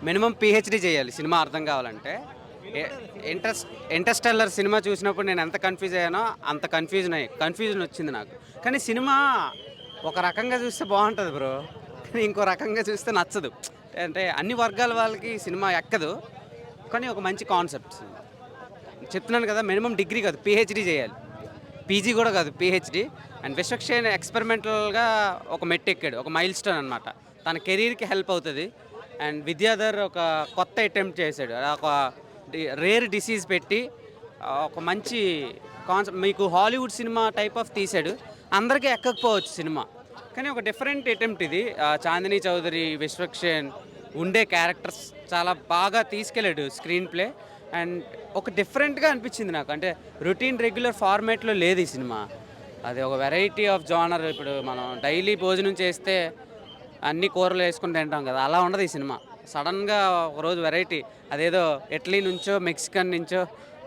Minimum PhD చేయాలి cinema అర్థం కావాలంటే. ఇంటర్స్టెల్లర్ సినిమా చూసినప్పుడు నేను ఎంత కన్ఫ్యూజ్ అయ్యానో అంత కన్ఫ్యూజన్ వచ్చింది నాకు. కానీ సినిమా ఒక రకంగా చూస్తే బాగుంటుంది బ్రో, కానీ ఇంకో రకంగా చూస్తే నచ్చదు. అంటే అన్ని వర్గాల వాళ్ళకి సినిమా ఎక్కదు, కానీ ఒక మంచి కాన్సెప్ట్స్ చెప్తున్నాను కదా. మినిమం డిగ్రీ కాదు, పిహెచ్డి చేయాలి. పీజీ కూడా కాదు, పిహెచ్డి. అండ్ విశ్వక్షేణ్ ఎక్స్పెరిమెంటల్గా ఒక మెట్ ఎక్కాడు, ఒక మైల్ స్టోన్ అనమాట. తన కెరీర్కి హెల్ప్ అవుతుంది. అండ్ విద్యాధర్ ఒక కొత్త అటెంప్ట్ చేశాడు, ఒక రేర్ డిసీజ్ పెట్టి ఒక మంచి కాన్సెప్ట్. మీకు హాలీవుడ్ సినిమా టైప్ ఆఫ్ తీశాడు, అందరికీ ఎక్కకపోవచ్చు సినిమా, కానీ ఒక డిఫరెంట్ అటెంప్ట్ ఇది. చాందినీ చౌదరి, విశ్వక్షేణ్ ఉండే క్యారెక్టర్స్ చాలా బాగా తీసుకెళ్ళాడు స్క్రీన్ ప్లే. అండ్ ఒక డిఫరెంట్గా అనిపించింది నాకు. అంటే రొటీన్ రెగ్యులర్ ఫార్మేట్లో లేదు ఈ సినిమా, అది ఒక వెరైటీ ఆఫ్ జానర్. ఇప్పుడు మనం డైలీ భోజనం చేస్తే అన్ని కూరలు వేసుకుని తింటాం కదా, అలా ఉండదు ఈ సినిమా. సడన్గా ఒకరోజు వెరైటీ, అదేదో ఇటలీ నుంచో మెక్సికన్ నుంచో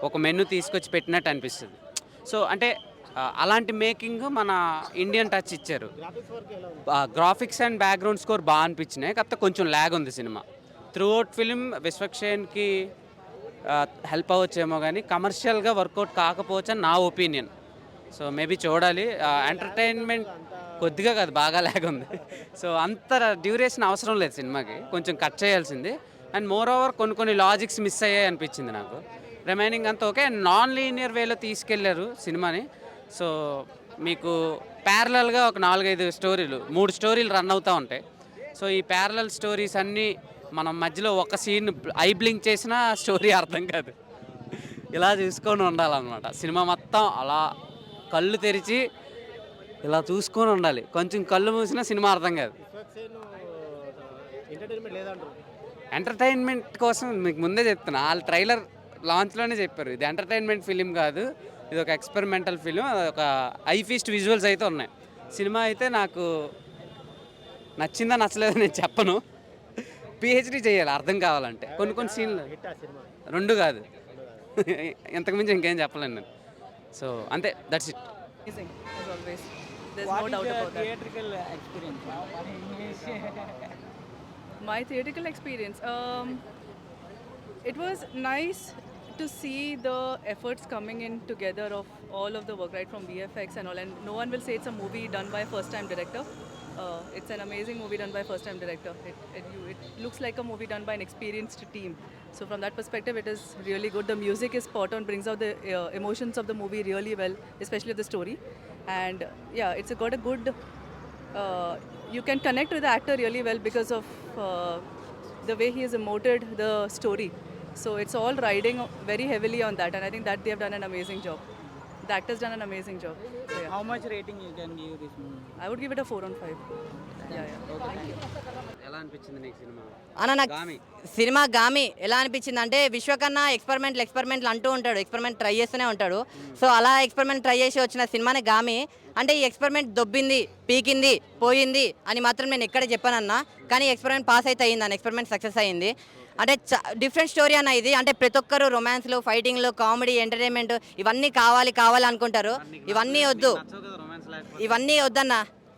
ఒక మెనూ తీసుకొచ్చి పెట్టినట్టు అనిపిస్తుంది. సో అంటే అలాంటి మేకింగ్ మన ఇండియన్ టచ్ ఇచ్చారు. గ్రాఫిక్స్ అండ్ బ్యాక్గ్రౌండ్ స్కోర్ బాగా అనిపించినాయి, కాకపోతే కొంచెం ల్యాగ్ ఉంది సినిమా. త్రూ అవుట్ ఫిలిం విశ్వక్షేణ్కి హెల్ప్ అవ్వచ్చేమో, కానీ కమర్షియల్గా వర్కౌట్ కాకపోవచ్చు అని నా ఒపీనియన్. సో మేబీ చూడాలి. ఎంటర్టైన్మెంట్ కొద్దిగా కాదు, బాగా ల్యాగ్ ఉంది. సో అంత డ్యూరేషన్ అవసరం లేదు సినిమాకి, కొంచెం కట్ చేయాల్సింది. అండ్ మోర్ ఓవర్ కొన్ని లాజిక్స్ మిస్ అయ్యాయి అనిపించింది నాకు. రిమైనింగ్ అంతా ఓకే. నాన్ లీనియర్ వేలో తీసుకెళ్లారు సినిమాని. సో మీకు ప్యారలల్గా ఒక 4-5 స్టోరీలు, 3 స్టోరీలు రన్ అవుతూ ఉంటాయి. సో ఈ ప్యారలల్ స్టోరీస్ అన్నీ మనం మధ్యలో ఒక సీన్ ఐ బ్లింక్ చేసినా స్టోరీ అర్థం కాదు. ఇలా చూసుకొని ఉండాలన్నమాట సినిమా మొత్తం. అలా కళ్ళు తెరిచి ఇలా చూసుకొని ఉండాలి, కొంచెం కళ్ళు మూసినా సినిమా అర్థం కాదు. ఎంటర్టైన్మెంట్ కోసం మీకు ముందే చెప్తున్నా, వాళ్ళు ట్రైలర్ లాంచ్లోనే చెప్పారు ఇది ఎంటర్టైన్మెంట్ ఫిలిం కాదు, ఇది ఒక ఎక్స్పెరిమెంటల్ ఫిలిం. ఒక ఐ ఫీస్ట్ విజువల్స్ అయితే ఉన్నాయి. సినిమా అయితే నాకు నచ్చిందా నచ్చలేదో నేను చెప్పను, పిహెచ్డి చేయాలి అర్థం కావాలంటే. కొన్ని సీన్లు 2 కాదు, ఇంతకుమించి ఇంకేం చెప్పలేను నేను. సో అంతే, that's it. Amazing, as always. There's no doubt about that. Theatrical experience? My theatrical experience, it was nice to see the efforts coming in together of all of the work, right, from VFX and all. And no one will say it's a movie done by a first-time director. It's an amazing movie done by a first-time director. It looks like a movie done by an experienced team. So from that perspective, it is really good. The music is spot on, brings out the emotions of the movie really well, especially of the story. And yeah, it's got a good. You can connect with the actor really well because of the way he has emoted the story. So it's all riding very heavily on that, and I think that they have done an amazing job. The actors done an amazing job. So, yeah. How much rating you can give this movie? I would give it a 4 on 5. Yeah. Thank you. ఎలా అనిపించింది నీకు cinema? అన్న నాకు Gaami. Cinema Gaami ఎలా అనిపించింది అంటే, విశ్వకన్నా ఎక్స్పెరిమెంట్లు అంటూ ఉంటాడు, ఎక్స్పెరిమెంట్ ట్రై చేస్తూనే ఉంటాడు. సో అలా ఎక్స్పెరిమెంట్ ట్రై చేసి వచ్చిన సినిమానే గామి. అంటే ఈ ఎక్స్పెరిమెంట్ దొబ్బింది, పీకింది, పోయింది అని మాత్రం నేను ఎక్కడ చెప్పానన్నా, కానీ ఎక్స్పెరిమెంట్ పాస్ అయితే అయింది అన్న, ఎక్స్పెరిమెంట్ సక్సెస్ అయింది. అంటే డిఫరెంట్ స్టోరీ అన్న ఇది. అంటే ప్రతి ఒక్కరు రొమాన్స్లు, ఫైటింగ్లు, కామెడీ, ఎంటర్టైన్మెంట్ ఇవన్నీ కావాలి అనుకుంటారు. ఇవన్నీ వద్దు, ఇవన్నీ వద్దన్న.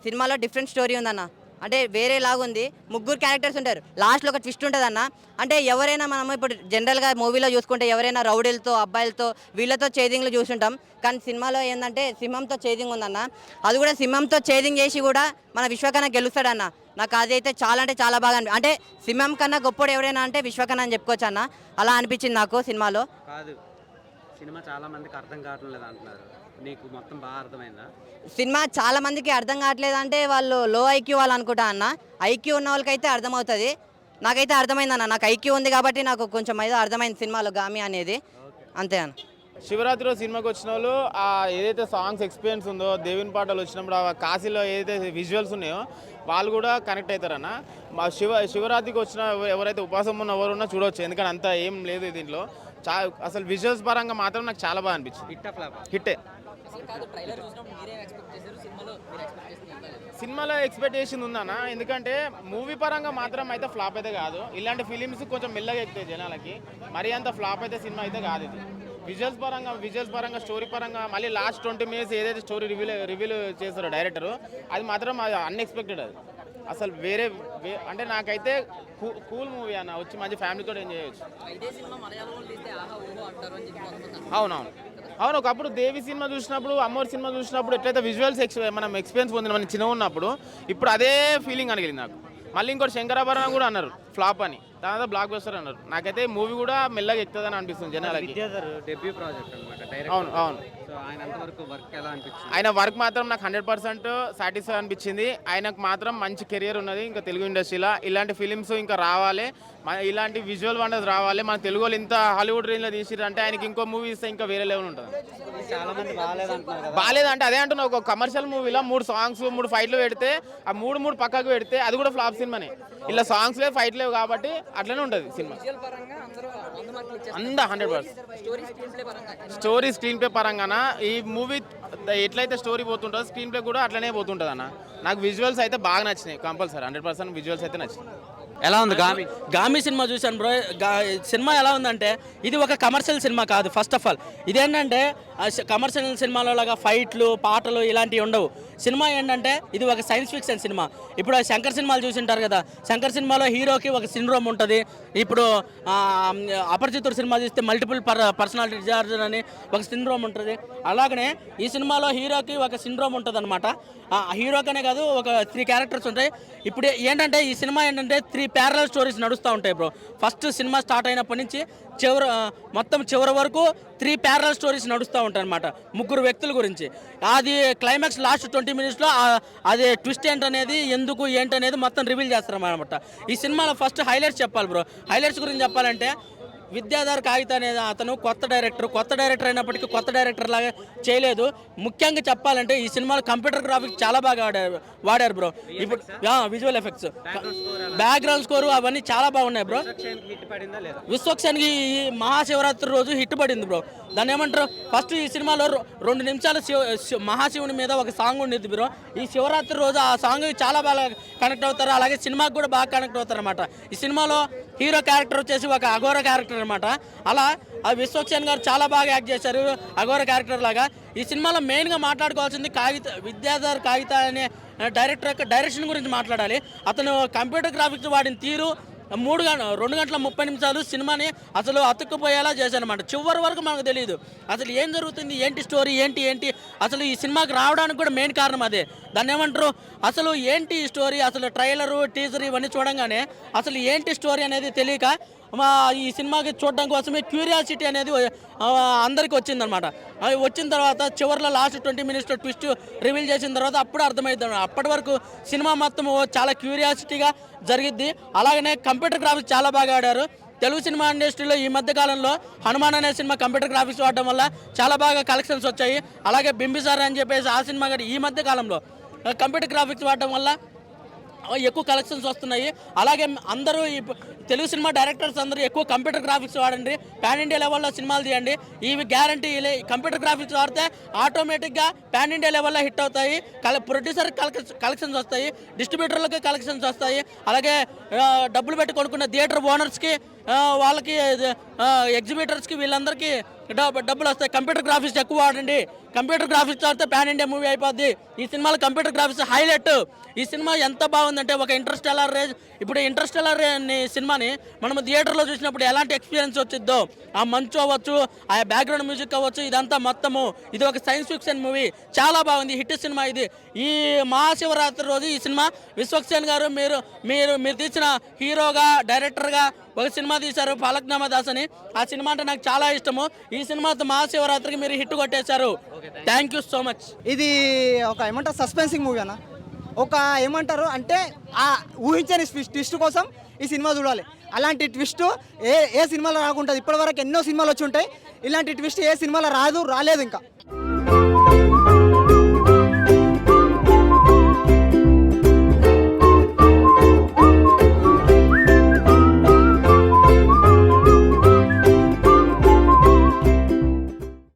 సినిమాలో డిఫరెంట్ స్టోరీ ఉందన్న. అంటే వేరే లాగుంది. 3 క్యారెక్టర్స్ ఉంటారు, లాస్ట్లో ఒక ట్విస్ట్ ఉంటుంది అన్న. అంటే ఎవరైనా మనం ఇప్పుడు జనరల్గా మూవీలో చూసుకుంటే ఎవరైనా రౌడీలతో, అబ్బాయిలతో, వీళ్ళతో చేజింగ్లు చూసుంటాం. కానీ సినిమాలో ఏంటంటే సింహంతో చేజింగ్ ఉందన్న. అది కూడా సింహంతో చేజింగ్ చేసి కూడా మన విశ్వకన్నా గెలుస్తాడన్న. నాకు అది అయితే చాలా అంటే చాలా బాగా అంటే సింహం కన్నా గొప్పడు ఎవరైనా అంటే విశ్వకన్నా అని చెప్పుకోవచ్చు అన్న. అలా అనిపించింది నాకు సినిమాలో. కాదు, సినిమా చాలా మందికి అర్థం కావటం లేదు అంటున్నారు, నీకు మొత్తం బాగా అర్థమైందా? సినిమా చాలా మందికి అర్థం కావట్లేదు అంటే వాళ్ళు లో ఐక్యూ వాళ్ళు అనుకుంటా అన్న. ఐక్యూ ఉన్న వాళ్ళకైతే అర్థమవుతుంది, నాకైతే అర్థమైంది అన్న. నాకు ఐక్యూ ఉంది కాబట్టి నాకు కొంచెం ఏదో అర్థమైంది సినిమాలో గామి అనేది, అంతే అన్న. శివరాత్రి రోజు సినిమాకి వచ్చిన వాళ్ళు ఏదైతే సాంగ్స్ ఎక్స్పీరియన్స్ ఉందో, దేవుని పాటలు వచ్చినప్పుడు ఆ కాశీలో ఏదైతే విజువల్స్ ఉన్నాయో వాళ్ళు కూడా కనెక్ట్ అవుతారన్న. మా శివరాత్రికి వచ్చిన ఎవరైతే ఉపవాసం ఉన్న ఎవరున్నా చూడవచ్చు, ఎందుకంటే అంత ఏం లేదు దీంట్లో. అసలు విజువల్స్ పరంగా మాత్రం నాకు చాలా బాగా అనిపించింది. హిట్టే. సినిమాలో ఎక్స్పెక్టేషన్ ఉందన్న, ఎందుకంటే మూవీ పరంగా మాత్రం అయితే ఫ్లాప్ అయితే కాదు. ఇలాంటి ఫిలిమ్స్ కొంచెం మెల్లగా ఎక్కుతాయి జనాలకి, మరీ అంత ఫ్లాప్ అయితే సినిమా అయితే కాదు ఇది. విజువల్స్ పరంగా స్టోరీ పరంగా మళ్ళీ లాస్ట్ 20 minutes ఏదైతే స్టోరీ రివీల్ చేస్తారో డైరెక్టర్, అది మాత్రం అన్ఎక్స్పెక్టెడ్. అది అసలు వేరే అంటే నాకైతే కూల్ మూవీ అన్న, వచ్చి మంచి ఫ్యామిలీతో ఎంజాయ్ చేయొచ్చు. అవునవును అవును. ఒకప్పుడు దేవి సినిమా చూసినప్పుడు, అమ్మోరు సినిమా చూసినప్పుడు ఎట్లయితే విజువల్స్ మనం ఎక్స్పీరియన్స్ పొందిన మనం చిన్న ఉన్నప్పుడు, ఇప్పుడు అదే ఫీలింగ్ అనిగింది నాకు. మళ్ళీ ఇంకోటి శంకరాభరణం కూడా అన్నారు ఫ్లాప్ అని, తర్వాత బ్లాక్ బస్టర్ అన్నారు. నాకైతే మూవీ కూడా మెల్లగా ఎక్కుతుందని అనిపిస్తుంది జనాలకి. విద్యాధర్ డెబ్యూ ప్రాజెక్ట్ అనమాట అవును అవును. సో ఆయన అంతవరకు వర్క్ ఎలా అనిపించింది? ఆయన వర్క్ మాత్రం నాకు 100% సాటిస్ఫై అనిపించింది. ఆయనకు మాత్రం మంచి కెరియర్ ఉన్నది ఇంకా తెలుగు ఇండస్ట్రీలో. ఇలాంటి ఫిలిమ్స్ ఇంకా రావాలి, ఇలాంటి విజువల్ వండర్స్ రావాలి. మన తెలుగు వాళ్ళు ఇంత హాలీవుడ్ రేంజ్లో తీసిరంటే ఆయనకి ఇంకో మూవీ ఇస్తే ఇంకా వేరే లెవెల్ ఉంటుంది. చాలా మంది బాగాలేదంటున్నారు కదా. బాగాలేదంటే అదే అంటున్నా, ఒక కమర్షియల్ మూవీలో 3 సాంగ్స్ 3 ఫైట్లు పెడితే ఆ మూడు పక్కకు పెడితే అది కూడా ఫ్లాప్ సినిమానే. ఇలా సాంగ్స్ లేవు, ఫైట్ లేవు కాబట్టి అట్లనే ఉంటుంది సినిమా. అంతా 100%. స్టోరీ స్క్రీన్ ప్లే పరంగా ఈ మూవీ ఎట్లయితే స్టోరీ పోతుంటుందో స్క్రీన్ ప్లే కూడా అట్లనే పోతుంటుంది అన్న. నాకు విజువల్స్ అయితే బాగా నచ్చినాయి, కంపల్సరీ 100% విజువల్స్ అయితే నచ్చినాయి. ఎలా ఉంది గామి? గామి సినిమా చూశాను బ్రో. సినిమా ఎలా ఉందంటే ఇది ఒక కమర్షియల్ సినిమా కాదు. ఫస్ట్ ఆఫ్ ఆల్ ఇదేంటంటే కమర్షియల్ సినిమాలో లాగా ఫైట్లు పాటలు ఇలాంటివి ఉండవు. సినిమా ఏంటంటే ఇది ఒక సైన్స్ ఫిక్షన్ సినిమా. ఇప్పుడు శంకర్ సినిమాలు చూసింటారు కదా, శంకర్ సినిమాలో హీరోకి ఒక సిండ్రోమ్ ఉంటుంది. ఇప్పుడు అపరిచితుడు సినిమా చూస్తే మల్టిపుల్ పర్సనాలిటీ డిజార్డర్ అని ఒక సిండ్రోమ్ ఉంటుంది. అలాగనే ఈ సినిమాలో హీరోకి ఒక సిండ్రోమ్ ఉంటుంది అనమాట. హీరోకనే కాదు, ఒక 3 క్యారెక్టర్స్ ఉంటాయి. ఇప్పుడు ఏంటంటే ఈ సినిమా ఏంటంటే 3 ప్యారలల్ స్టోరీస్ నడుస్తూ ఉంటాయి బ్రో. ఫస్ట్ సినిమా స్టార్ట్ అయినప్పటి నుంచి మొత్తం చివరి వరకు 3 ప్యారలల్ స్టోరీస్ నడుస్తూ ఉంటాయి అనమాట, 3 వ్యక్తుల గురించి. అది క్లైమాక్స్ లాస్ట్ 20 మినిట్స్లో అది ట్విస్ట్ ఏంటనేది, ఎందుకు ఏంటనేది మొత్తం రివీల్ చేస్తారన్నమాట. ఈ సినిమాలో ఫస్ట్ హైలైట్స్ చెప్పాలి బ్రో. హైలైట్స్ గురించి చెప్పాలంటే విద్యాధర్ కాగిత అనేది అతను కొత్త డైరెక్టర్ అయినప్పటికీ కొత్త డైరెక్టర్ లాగా చేయలేదు. ముఖ్యంగా చెప్పాలంటే ఈ సినిమాలో కంప్యూటర్ గ్రాఫిక్స్ చాలా బాగా వాడారు బ్రో. ఇప్పుడు విజువల్ ఎఫెక్ట్స్, బ్యాక్గ్రౌండ్ స్కోరు అవన్నీ చాలా బాగున్నాయి బ్రో. విశ్వక్సేన్కి ఈ మహాశివరాత్రి రోజు హిట్ పడింది బ్రో. దాన్ని ఏమంటారు, ఫస్ట్ ఈ సినిమాలో 2 నిమిషాలు మహాశివుని మీద ఒక సాంగ్ ఉండేది బ్రో. ఈ శివరాత్రి రోజు ఆ సాంగ్ చాలా బాగా కనెక్ట్ అవుతారు, అలాగే సినిమాకి కూడా బాగా కనెక్ట్ అవుతారు అనమాట. ఈ సినిమాలో హీరో క్యారెక్టర్ వచ్చేసి ఒక అఘోర క్యారెక్టర్ అనమాట. అలా ఆ విశ్వక్సేన్ గారు చాలా బాగా యాక్ట్ చేశారు అఘోర క్యారెక్టర్ లాగా. ఈ సినిమాలో మెయిన్గా మాట్లాడుకోవాల్సింది విద్యాధర్ కాగిత అనే డైరెక్టర్ యొక్క డైరెక్షన్ గురించి మాట్లాడాలి. అతను కంప్యూటర్ గ్రాఫిక్స్ వాడిన తీరు 2 గంటల 30 నిమిషాలు సినిమాని అసలు అతుక్కుపోయేలా చేశారనమాట. చివరి వరకు మనకు తెలియదు అసలు ఏం జరుగుతుంది, ఏంటి స్టోరీ, ఏంటి అసలు ఈ సినిమాకి రావడానికి కూడా మెయిన్ కారణం అదే. దాన్ని ఏమంటారు, అసలు ఏంటి ఈ స్టోరీ, అసలు ట్రైలరు టీజర్ ఇవన్నీ చూడంగానే అసలు ఏంటి స్టోరీ అనేది తెలియక ఈ సినిమాకి చూడడం కోసమే క్యూరియాసిటీ అనేది అందరికీ వచ్చిందనమాట. అది వచ్చిన తర్వాత చివరిలో లాస్ట్ 20 మినిట్స్లో ట్విస్ట్ రివీల్ చేసిన తర్వాత అప్పుడు అర్థమవుతుంది. అప్పటి వరకు సినిమా మొత్తం చాలా క్యూరియాసిటీగా జరిగిద్ది. అలాగనే కంప్యూటర్ గ్రాఫిక్స్ చాలా బాగా ఆడారు. తెలుగు సినిమా ఇండస్ట్రీలో ఈ మధ్య కాలంలో హనుమాన్ అనే సినిమా కంప్యూటర్ గ్రాఫిక్స్ వాడడం వల్ల చాలా బాగా కలెక్షన్స్ వచ్చాయి. అలాగే బింబిసార్ అని చెప్పేసి ఆ సినిమా కూడా ఈ మధ్య కాలంలో కంప్యూటర్ గ్రాఫిక్స్ వాడడం వల్ల ఎక్కువ కలెక్షన్స్ వస్తున్నాయి. అలాగే అందరూ తెలుగు సినిమా డైరెక్టర్స్ అందరూ ఎక్కువ కంప్యూటర్ గ్రాఫిక్స్ వాడండి, పాన్ ఇండియా లెవెల్లో సినిమాలు తీయండి. ఇవి గ్యారంటీ. కంప్యూటర్ గ్రాఫిక్స్ వాడితే ఆటోమేటిక్గా పాన్ ఇండియా లెవెల్లో హిట్ అవుతాయి, ప్రొడ్యూసర్ కలెక్షన్స్ వస్తాయి, డిస్ట్రిబ్యూటర్లకి కలెక్షన్స్ వస్తాయి. అలాగే డబ్బులు పెట్టి కొనుక్కున్న థియేటర్ ఓనర్స్కి, వాళ్ళకి ఎగ్జిబిటర్స్కి వీళ్ళందరికీ డబ్బులు వస్తాయి. కంప్యూటర్ గ్రాఫిక్స్ ఎక్కువ వాడండి. కంప్యూటర్ గ్రాఫిక్స్ వాడితే పాన్ ఇండియా మూవీ అయిపోద్ది. ఈ సినిమాలో కంప్యూటర్ గ్రాఫిక్స్ హైలైట్. ఈ సినిమా ఎంత బాగుందంటే ఒక ఇంటర్స్టెల్లార్ రేంజ్. ఇప్పుడు ఇంటర్స్టెల్లార్ సినిమాని మనం థియేటర్లో చూసినప్పుడు ఎలాంటి ఎక్స్పీరియన్స్ వచ్చిద్దో, ఆ మంచు అవ్వచ్చు, ఆ బ్యాక్గ్రౌండ్ మ్యూజిక్ అవ్వచ్చు, ఇదంతా మొత్తము ఇది ఒక సైన్స్ ఫిక్షన్ మూవీ. చాలా బాగుంది, హిట్ సినిమా ఇది. ఈ మహాశివరాత్రి రోజు ఈ సినిమా విశ్వక్సేన్ గారు మీరు తీసిన హీరోగా డైరెక్టర్గా ఒక సినిమా తీశారు ఫలక్నామా దాస్ అని. ఆ సినిమా అంటే నాకు చాలా ఇష్టము. ఈ సినిమాతో మహాశివరాత్రికి మీరు హిట్ కొట్టేశారు. Thank you so much. ఇది ఒక ఏమంటారు సస్పెన్సింగ్ మూవీ అన్న. ఒక ఏమంటారు అంటే ఆ ఊహించని ట్విస్ట్ కోసం ఈ సినిమా చూడాలి. అలాంటి ట్విస్ట్ ఏ సినిమాలో రాకుంటుంది. ఇప్పటివరకు ఎన్నో సినిమాలు వచ్చి ఉంటాయి, ఇలాంటి ట్విస్ట్ ఏ సినిమాలో రాలేదు ఇంకా.